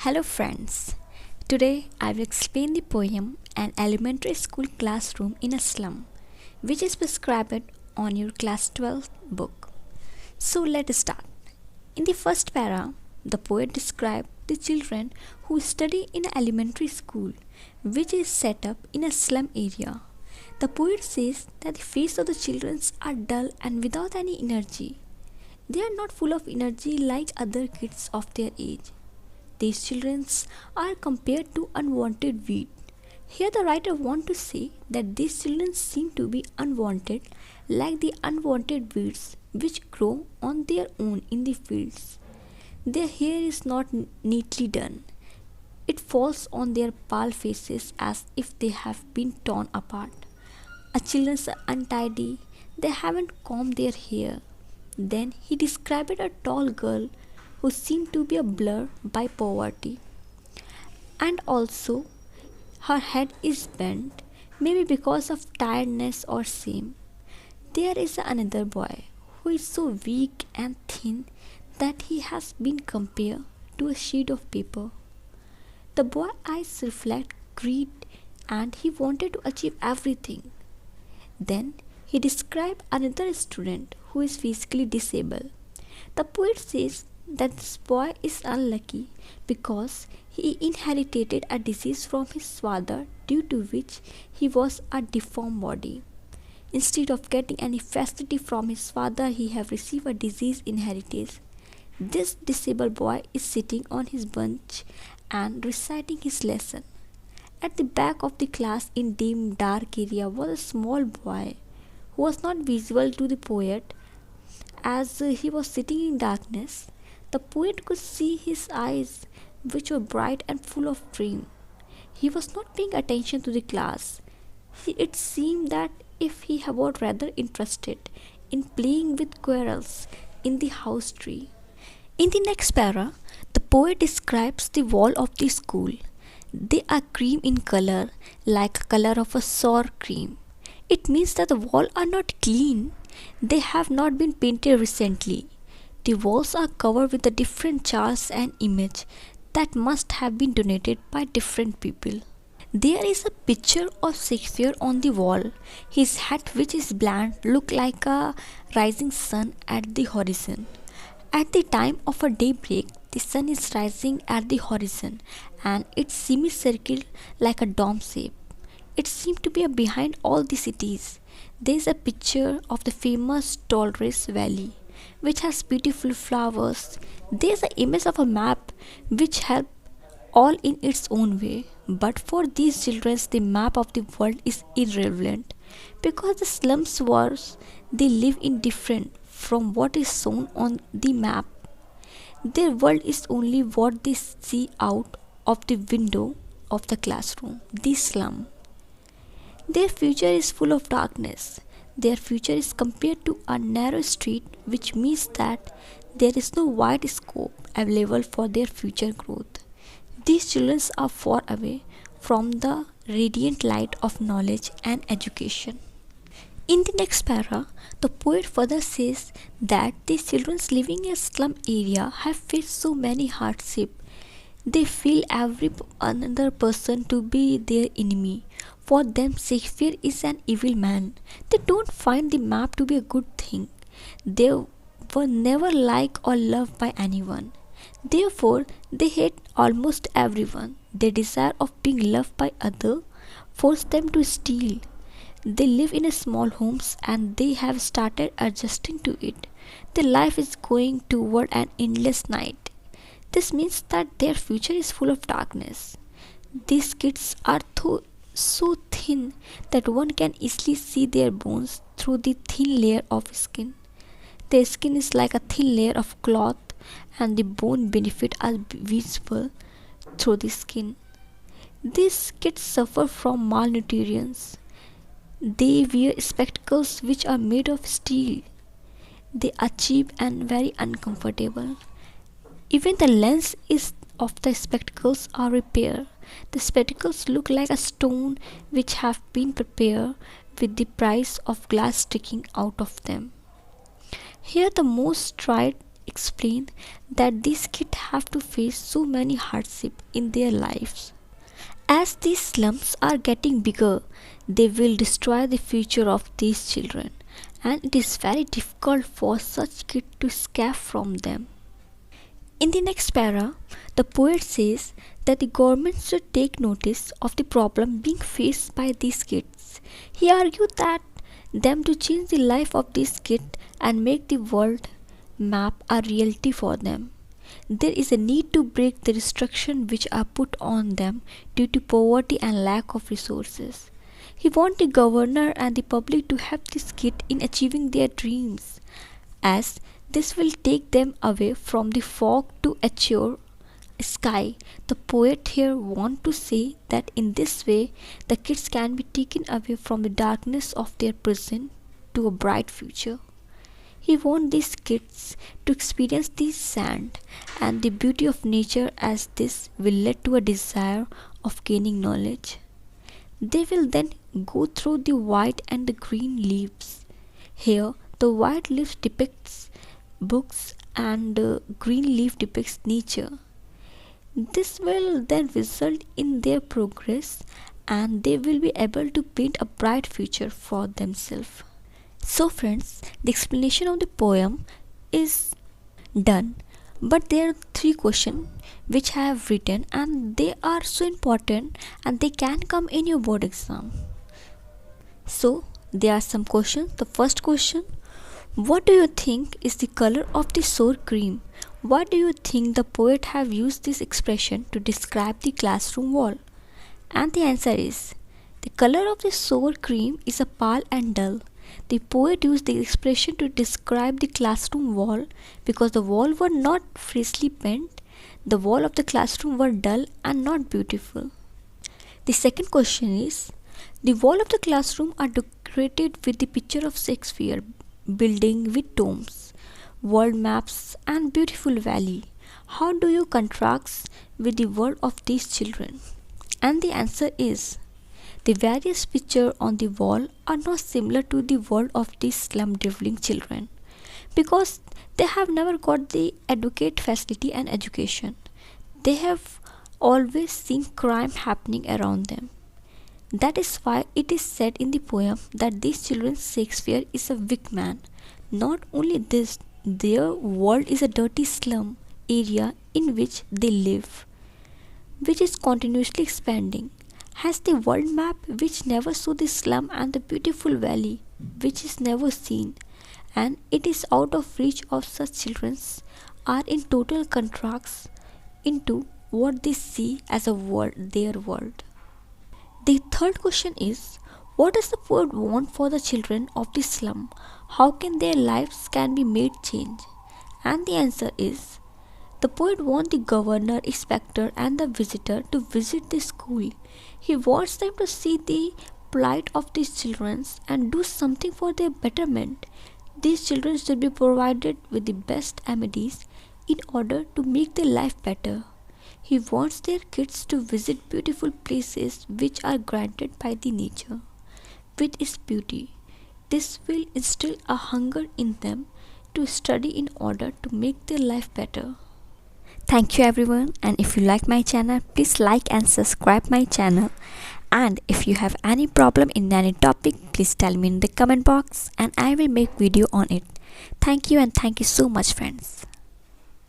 Hello, friends. Today I will explain the poem An Elementary School Classroom in a Slum, which is prescribed on your class 12 book. So let's start. In the first para, the poet describes the children who study in an elementary school, which is set up in a slum area. The poet says that the faces of the children are dull and without any energy. They are not full of energy like other kids of their age. These children are compared to unwanted weed. Here the writer wants to say that these children seem to be unwanted like the unwanted weeds which grow on their own in the fields. Their hair is not neatly done. It falls on their pale faces as if they have been torn apart. Our children are untidy. They haven't combed their hair. Then he described a tall girl who seemed to be a blur by poverty. And also, her head is bent, maybe because of tiredness or shame. There is another boy who is so weak and thin that he has been compared to a sheet of paper. The boy's eyes reflect greed and he wanted to achieve everything. Then he described another student who is physically disabled. The poet says that this boy is unlucky because he inherited a disease from his father due to which he was a deformed body. Instead of getting any facility from his father, he have received a disease inheritance. This disabled boy is sitting on his bench and reciting his lesson. At the back of the class in dim dark area was a small boy who was not visible to the poet as he was sitting in darkness. The poet could see his eyes, which were bright and full of dream. He was not paying attention to the class. It seemed that if he was rather interested in playing with squirrels in the house tree. In the next para, the poet describes the wall of the school. They are cream in color, like color of a sour cream. It means that the walls are not clean. They have not been painted recently. The walls are covered with the different charts and images that must have been donated by different people. There is a picture of Shakespeare on the wall. His hat, which is bland, looks like a rising sun at the horizon. At the time of a daybreak, the sun is rising at the horizon and its semicircle like a dome shape. It seems to be behind all the cities. There is a picture of the famous Dolores Valley, which has beautiful flowers. There is an image of a map which helps all in its own way. But for these children, the map of the world is irrelevant because the slums where they live in different from what is shown on the map. Their world is only what they see out of the window of the classroom, the slum. Their future is full of darkness. Their future is compared to a narrow street, which means that there is no wide scope available for their future growth. These children are far away from the radiant light of knowledge and education. In the next para, the poet further says that these children living in a slum area have faced so many hardships. They feel every another person to be their enemy. For them, Shakespeare is an evil man. They don't find the map to be a good thing. They were never liked or loved by anyone. Therefore, they hate almost everyone. Their desire of being loved by others forced them to steal. They live in a small homes and they have started adjusting to it. Their life is going toward an endless night. This means that their future is full of darkness. These kids are so thin that one can easily see their bones through the thin layer of skin. Their skin is like a thin layer of cloth and the bone benefit are visible through the skin. These kids suffer from malnutrition. They wear spectacles which are made of steel. They are cheap and very uncomfortable. Even the lens is of the spectacles are repaired. The spectacles look like a stone which have been prepared with the price of glass sticking out of them. Here the most tried explain that these kids have to face so many hardships in their lives. As these slums are getting bigger, they will destroy the future of these children, and it is very difficult for such kids to escape from them. In the next para, the poet says that the government should take notice of the problem being faced by these kids. He argued that them to change the life of these kids and make the world map a reality for them. There is a need to break the restrictions which are put on them due to poverty and lack of resources. He wants the governor and the public to help these kids in achieving their dreams, as this will take them away from the fog to azure sky. The poet here wants to say that in this way the kids can be taken away from the darkness of their prison to a bright future. He wants these kids to experience the sand and the beauty of nature, as this will lead to a desire of gaining knowledge. They will then go through the white and the green leaves. Here the white leaf depicts books and the green leaf depicts nature. This will then result in their progress, and they will be able to paint a bright future for themselves. So friends, the explanation of the poem is done, but there are three questions which I have written, and they are so important and they can come in your board exam. So there are some questions. The first question: what do you think is the color of the sour cream? Why do you think the poet have used this expression to describe the classroom wall? And the answer is, the color of the sour cream is a pale and dull. The poet used the expression to describe the classroom wall because the wall were not freshly painted. The wall of the classroom were dull and not beautiful. The second question is, the wall of the classroom are decorated with the picture of Shakespeare, building with domes, world maps and beautiful valley. How do you contrast with the world of these children? And the answer is, the various pictures on the wall are not similar to the world of these slum dwelling children because they have never got the adequate facility and education. They have always seen crime happening around them. That is why it is said in the poem that these children Shakespeare is a weak man. Not only this, their world is a dirty slum area in which they live, which is continuously expanding. Has the world map which never saw the slum and the beautiful valley which is never seen, and it is out of reach of such children are in total contrast into what they see as a world, their world. The third question is, what does the poet want for the children of the slum? How can their lives can be made change? And the answer is, the poet wants the governor, inspector and the visitor to visit the school. He wants them to see the plight of these children and do something for their betterment. These children should be provided with the best amenities in order to make their life better. He wants their kids to visit beautiful places which are granted by the nature with its beauty. This will instill a hunger in them to study in order to make their life better. Thank you everyone, and if you like my channel, please like and subscribe my channel. And if you have any problem in any topic, please tell me in the comment box and I will make video on it. Thank you, and thank you so much friends.